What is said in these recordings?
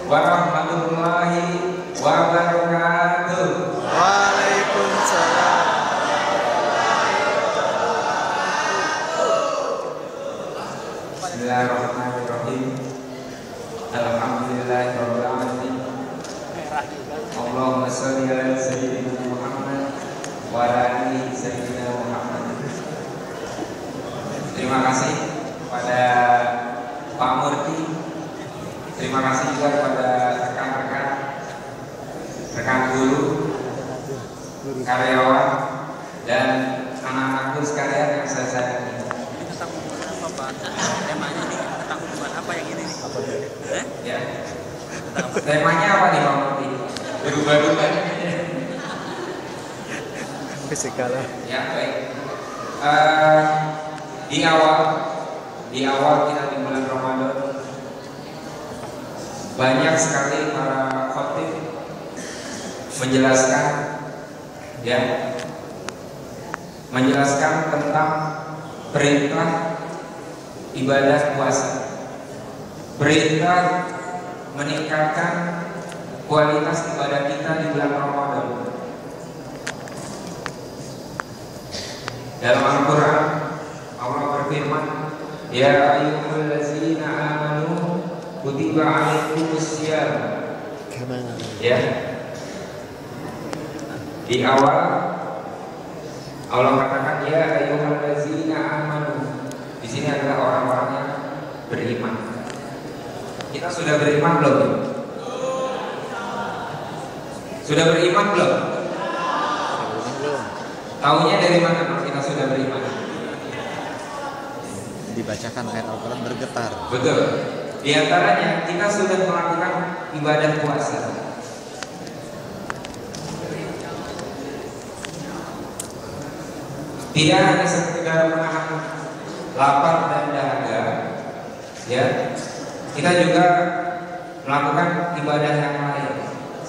warahmatullahi wabarakatuh. Waalaikumsalam. Bismillahirrahmanirrahim. Alhamdulillahirabbil alamin. Allahumma shalli ala sayyidina Muhammad wa ala ali sayyidina Muhammad. Terima kasih kepada Pak Murti. Terima kasih juga kepada rekan guru, karyawan, dan anak-anakku sekalian yang saya sayangi. Ini tentang apa Pak? Temanya nih tentang hubungan apa yang ini nih? Apa Ya. Temanya apa nih Pak Murti? Berubah-ubah. Fisikala. Ya baik. Di awal kita di bulan Ramadan banyak sekali para khotib menjelaskan tentang perintah ibadah puasa, perintah meningkatkan kualitas ibadah kita di bulan Ramadan. Dalam Al-Quran Allah berfirman, ya ayyuhallazina amanu kutiba alaikumussyam. Ya. Di awal Allah katakan ya ayyuhallazina amanu. Di sini adalah orang-orang yang beriman. Kita sudah beriman belum? Sudah beriman belum? Taunya dari mana kalau kita sudah beriman? Dibacakan ayat Al-Quran bergetar. Betul. Di antaranya kita sudah melakukan ibadah puasa. Tidak hanya sekedar menahan lapar dan dahaga, ya. Kita juga melakukan ibadah yang lain.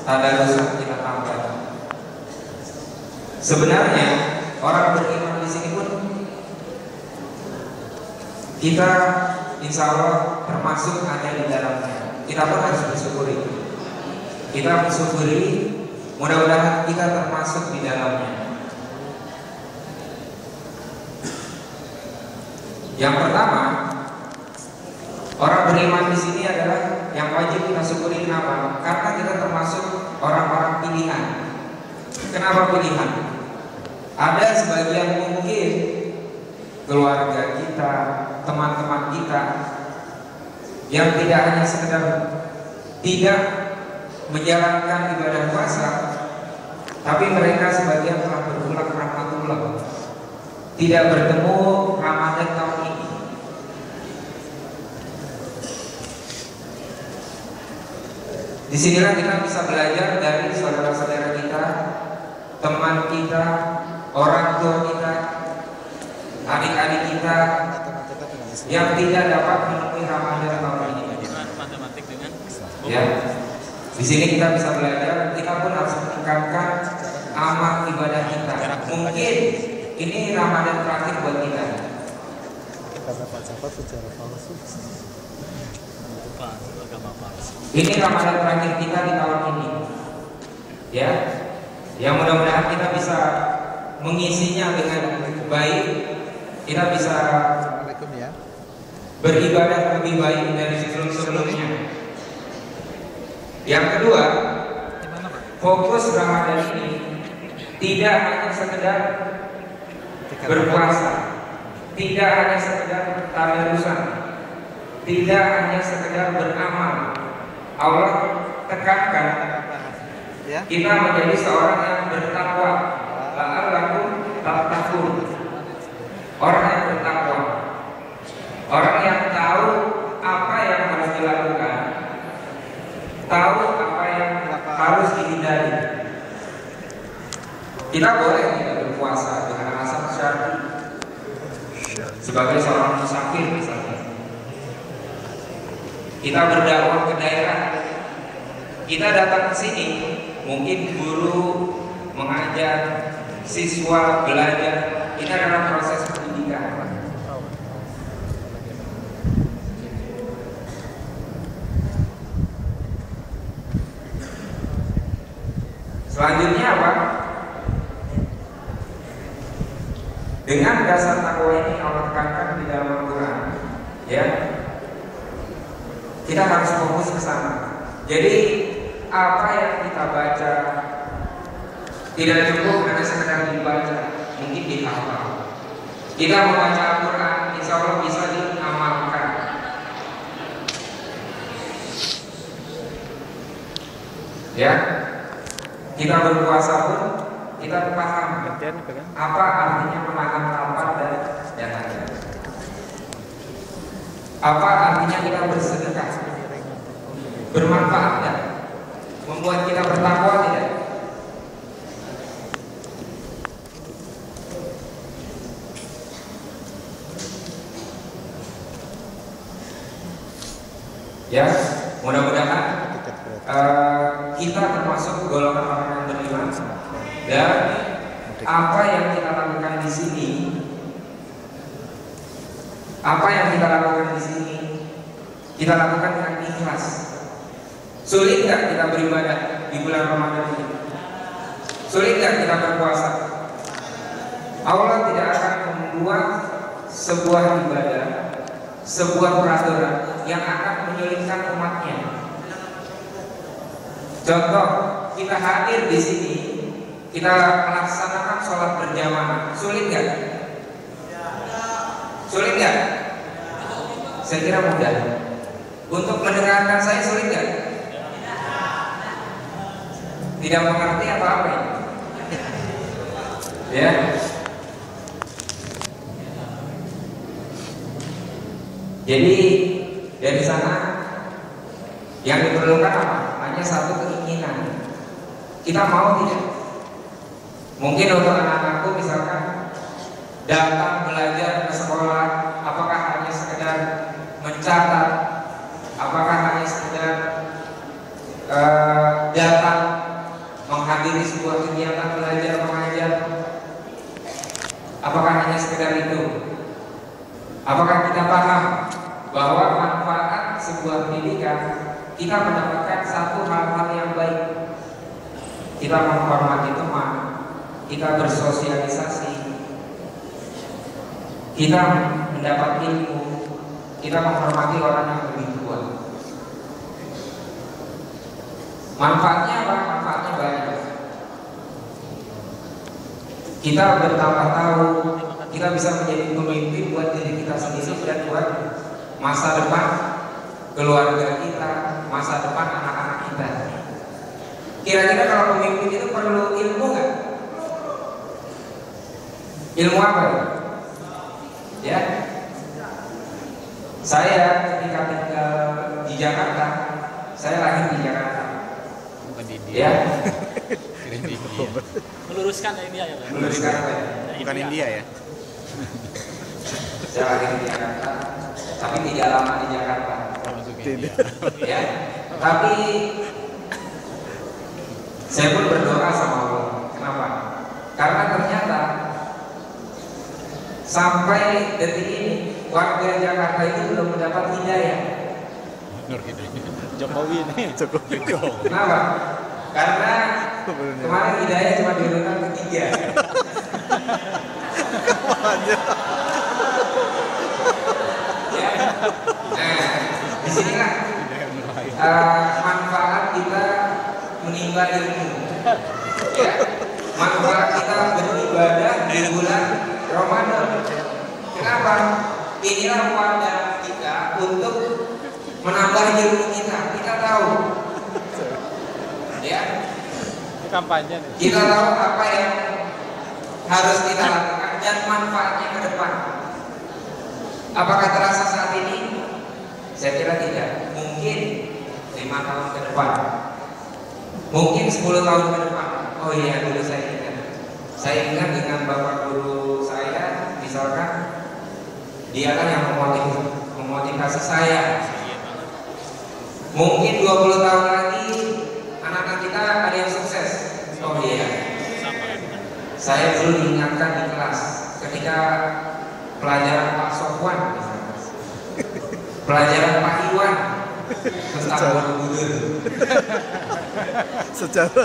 Tadarusan kita tambah. Sebenarnya orang beriman di sini pun kita insya Allah termasuk ada di dalamnya. Kita pun harus bersyukuri. Kita bersyukuri, mudah-mudahan kita termasuk di dalamnya. Yang pertama, orang beriman di sini adalah yang wajib kita syukuri. Kenapa? Karena kita termasuk orang-orang pilihan. Kenapa pilihan? Ada sebagian mungkin keluarga kita, teman-teman kita yang tidak hanya sekedar tidak menjalankan ibadah puasa, tapi mereka sebagian telah berulang rahmatullah, tidak bertemu Ramadan tahun ini. Disinilah kita bisa belajar dari saudara-saudara kita, teman kita, orang tua kita, adik-adik kita yang tidak dapat menemui Ramadan tahun ini. Matematik dengan Ya, di sini kita bisa belajar. Kita pun harus meningkatkan amal ibadah kita. Mungkin ini Ramadan terakhir buat kita. Kita dapat catat secara palsu. agama palsu. Ini Ramadan terakhir kita di tahun ini. Ya, yang mudah-mudahan kita bisa mengisinya dengan baik. Kita bisa Assalamualaikum ya. beribadah lebih baik dari sebelum-sebelumnya. Yang kedua, fokus Ramadan ini tidak hanya sekedar berpuasa, tidak hanya sekedar tadarusan, tidak hanya sekedar beramal. Allah tekankan kita menjadi seorang yang bertakwa. La'allakum tattaqun. Orang yang bertakwa, orang yang tahu apa yang harus dilakukan, tahu apa yang harus dihindari. Kita boleh tidak berpuasa dengan alasan syar'i, sebagai seorang musafir misalnya. Kita berdakwah ke daerah, kita datang ke sini, mungkin guru mengajar, siswa belajar, ini adalah proses pendidikan. Selanjutnya apa? Dengan dasar takwa ini Allah tekankan di dalam Al-Quran, ya, kita harus fokus ke sana. Jadi apa yang kita baca tidak cukup hanya sekedar dibaca, mungkin dihafal. Kita membaca Al-Quran, insya Allah bisa diamalkan. Ya, kita berpuasa pun kita paham apa artinya menahan lapar dan dahaga. Apa artinya kita bersedekah? Bermanfaat tidak? Membuat kita bertakwa tidak? Ya, mudah-mudahan kita termasuk golongan orang yang beriman, dan apa yang kita lakukan di sini, kita lakukan dengan ikhlas. Sulit nggak kita beribadah di bulan Ramadan ini? Sulit nggak kita berpuasa? Allah tidak akan membuat sebuah ibadah, sebuah peraturan yang akan menyulitkan umatnya. Contoh, kita hadir di sini, kita melaksanakan sholat berjamaah, sulit nggak? Sulit nggak? Saya kira mudah. Untuk mendengarkan saya sulit nggak? Tidak mengerti apa-apa ya? Ya. Jadi dari sana yang diperlukan apa? Hanya satu keinginan. Kita mau tidak? Mungkin untuk anak-anakku misalkan datang belajar ke sekolah, apakah hanya sekedar mencatat? Apakah hanya sekedar datang menghadiri sebuah kegiatan belajar mengajar? Apakah hanya sekedar itu? Apakah kita paham bahwa manfaat sebuah pendidikan, kita mendapatkan satu hal-hal yang baik? Kita menghormati teman, kita bersosialisasi, kita mendapat ilmu, kita menghormati orang yang lebih tua. Manfaatnya apa? Manfaatnya banyak. Kita bertambah tahu, kita bisa menjadi pemimpin buat diri kita sendiri dan buat masa depan keluarga kita, masa depan anak-anak kita. Kira-kira kalau pemimpin itu perlu ilmu nggak? Ilmu apa? Ya, saya ketika tinggal di Jakarta, saya lahir di Jakarta. Bukan di India. Ya, Meluruskan ke India ya, Pak? meluruskan apa ya? Bukan India ya? Saya lahir di Jakarta, tapi tidak lama di Jakarta. Masuk ke India. Ya, tapi saya pun berdoa sama Allah. Kenapa? Karena ternyata sampai detik ini warga Jakarta itu belum mendapat hidayah. Nur gitu. Jokowi nih. Jokowi. Kenapa? Karena kemarin hidayah cuma diurutan ketiga. Ya. Nah, disinilah manfaat kita menimba ilmu. Ya. Manfaat kita beribadah di bulan Ramadan. Kenapa? Inilah wadah kita untuk menambah ilmu kita. Kita tahu, ya. Kampanye nih. Kita tahu apa yang harus kita lakukan dan manfaatnya ke depan. Apakah terasa saat ini? Saya kira tidak. Mungkin 5 tahun ke depan, mungkin 10 tahun ke depan. Oh iya, dulu saya ingat. Saya ingat dengan bapak guru saya, misalkan dialah yang memotivasi saya. Mungkin 20 tahun lagi anak-anak kita ada yang sukses. Oh iya, saya dulu diingatkan di kelas ketika pelajaran Pak Sofwan misalkan, pelajaran Pak Iwan tentang Borobudur. Secara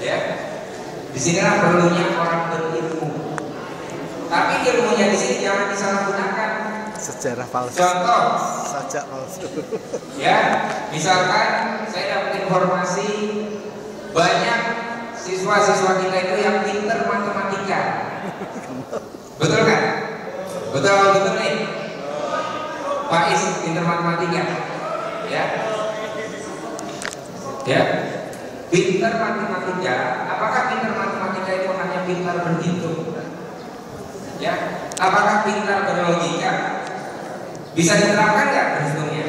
Ya, disinilah perlunya orang berilmu. Tapi ilmunya di sini jangan disalahgunakan. Sejarah palsu. Contoh, Sajak palsu. ya, misalkan saya dapat informasi banyak siswa-siswa kita itu yang pinter matematika. Betul kan? Betul nih. Pak Is pinter matematika. Ya. Ya. Pinter matematika, apakah pinter matematika itu hanya pintar berhitung? Ya. Apakah pintar berlogika? Bisa diterapkan nggak berhitungnya?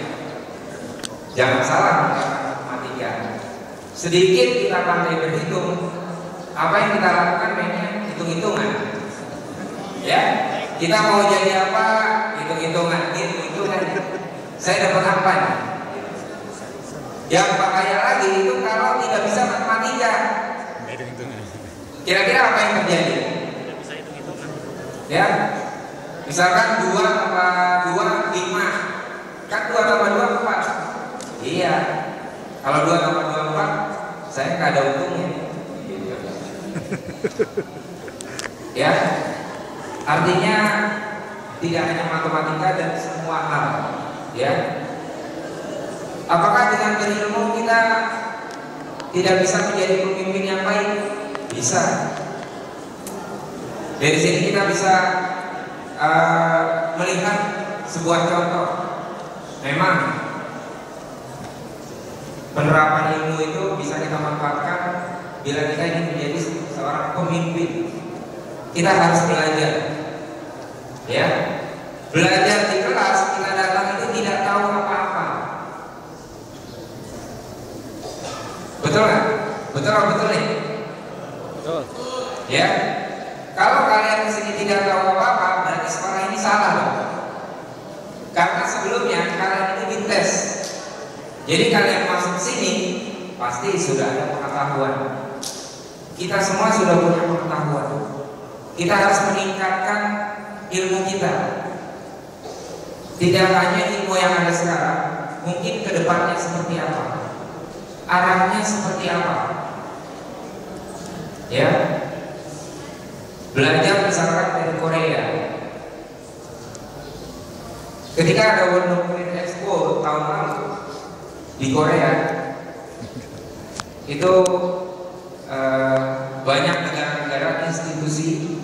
Jangan salah menggunakan matematika. Sedikit kita pandai berhitung, apa yang kita lakukan mainnya hitung-hitungan. Ya, kita mau jadi apa? Hitung-hitungan. Saya dapat apa nih? Yang bahaya lagi itu kalau tidak bisa matematika. Kira-kira apa yang terjadi? Ya, misalkan 2 tambah 2 5. Kan 2 tambah 2 4. Iya. Kalau 2 tambah 2 4, saya nggak ada untungnya. Ya. Artinya tidak hanya matematika dan semua hal, ya. Apakah dengan berilmu kita tidak bisa menjadi pemimpin yang baik? Bisa. Dari sini kita bisa melihat sebuah contoh. Memang penerapan ilmu itu bisa kita manfaatkan bila kita ingin menjadi seorang pemimpin. Kita harus belajar. Ya. Belajar di kelas, kita datang itu tidak tahu apa-apa. Betul nggak? Betul nih. Betul. Ya. Kalau kalian di sini tidak tahu apa-apa, berarti sekolah ini salah loh. Karena sebelumnya kalian itu dites. Jadi kalian masuk sini pasti sudah ada pengetahuan. Kita semua sudah punya pengetahuan. Kita harus meningkatkan ilmu kita. Tidak hanya ilmu yang ada sekarang, mungkin kedepannya seperti apa, arahnya seperti apa. Ya, belajar misalkan dari Korea. Ketika ada World Nuclear Expo tahun lalu di Korea, itu banyak negara-negara institusi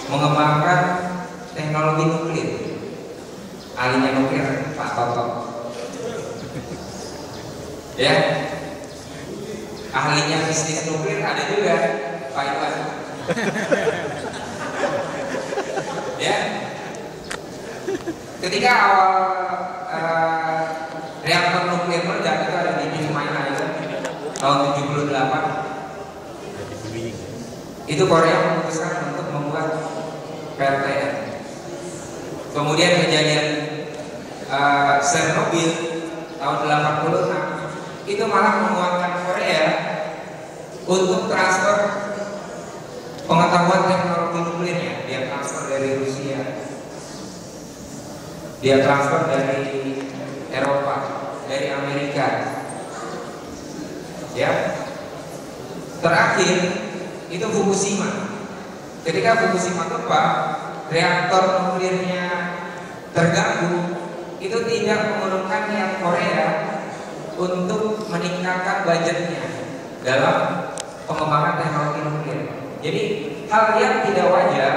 mengembangkan teknologi nuklir. Ahlinya nuklir Pak Toto, ya. Ahlinya bisnis nuklir ada juga Pak Iwan. Ya. Ketika awal reaktor nuklir meledak itu ada di Mine Island tahun 78. Itu Korea memutuskan untuk membuat PRTN. Kemudian kejadian Chernobyl tahun 86 itu malah menguatkan Korea untuk transfer pengetahuan teknologi nuklirnya. Dia transfer dari Rusia, dia transfer dari Eropa, dari Amerika. Ya. Terakhir itu Fukushima. Ketika Fukushima tumpah, reaktor nuklirnya terganggu, itu tidak menurunkan niat Korea untuk meningkatkan budgetnya dalam pengembangan teknologi nuklir. Jadi hal yang tidak wajar,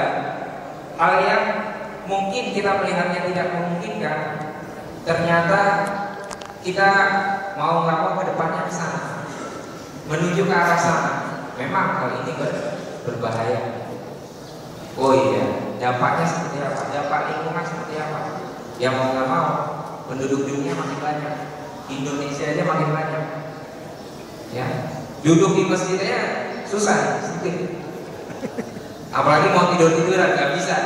hal yang mungkin kita melihatnya tidak memungkinkan, ternyata kita mau nggak mau ke depannya ke sana, menuju ke arah sana. Memang hal ini berbahaya. Oh iya, dampaknya seperti apa? Dampak lingkungan seperti apa? Yang mau nggak mau, penduduk dunia makin banyak, Indonesia aja makin banyak. Ya, duduk di masjidnya susah, sempit. Apalagi mau tiduran nggak bisa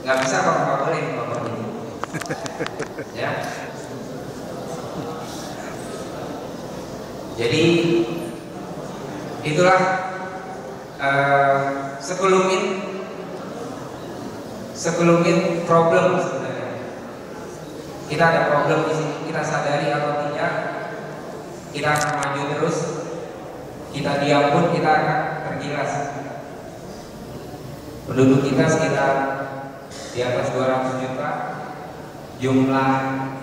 kalau nggak boleh bapak ini. Ya. Jadi itulah sekelumit problem sebenarnya. Kita ada problem di sini, kita sadari atau tidak, kita akan maju terus. kita diam pun kita akan tergilas. Penduduk kita sekitar di atas 200 juta, jumlah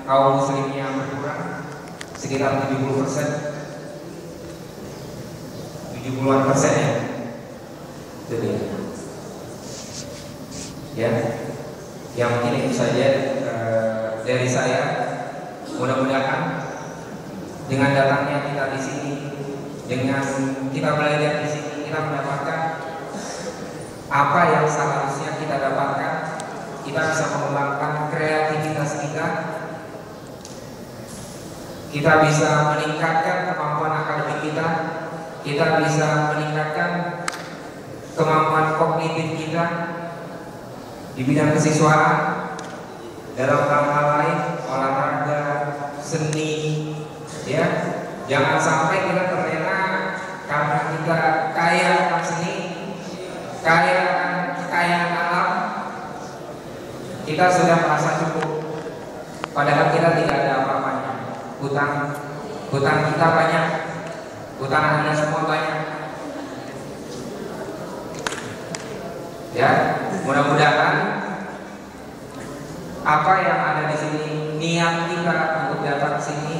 kaum muslimnya berkurang sekitar 70%, 70-an% ya. Itu dia. Ya, yang mungkin itu saja dari saya. Mudah-mudahan dengan datangnya kita di sini, dengan kita belajar di sini, kita mendapatkan apa yang seharusnya kita dapatkan. Kita bisa mengembangkan kreativitas kita. Kita bisa meningkatkan kemampuan akademik kita. Kita bisa meningkatkan kemampuan kognitif kita di bidang kesiswaan, dalam hal-hal lain, olahraga, seni, ya. Jangan sampai kita terlena karena kita kaya akan seni, kaya akan kekayaan alam, kita sudah merasa cukup. Padahal kita tidak ada apa-apanya. Hutang kita banyak, hutang Anda semua banyak. Ya, mudah-mudahan apa yang ada di sini, niat kita untuk datang ke sini,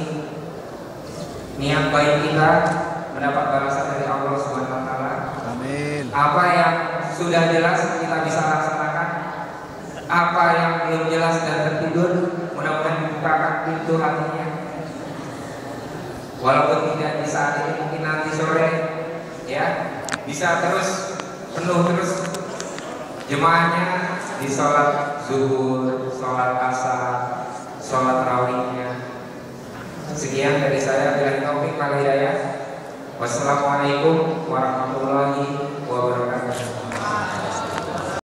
niat baik kita mendapat balasan dari Allah Subhanahu wa taala. Amin. Apa yang sudah jelas kita bisa laksanakan. Apa yang belum jelas dan tertidur, mudah-mudahan dibukakan pintu hatinya. Walaupun tidak di saat ini, mungkin nanti sore, ya, bisa terus penuh terus jemaahnya di sholat zuhur, sholat asar, sholat tarawihnya. Sekian dari saya, billahi taufik wal hidayah. Wassalamualaikum warahmatullahi wabarakatuh.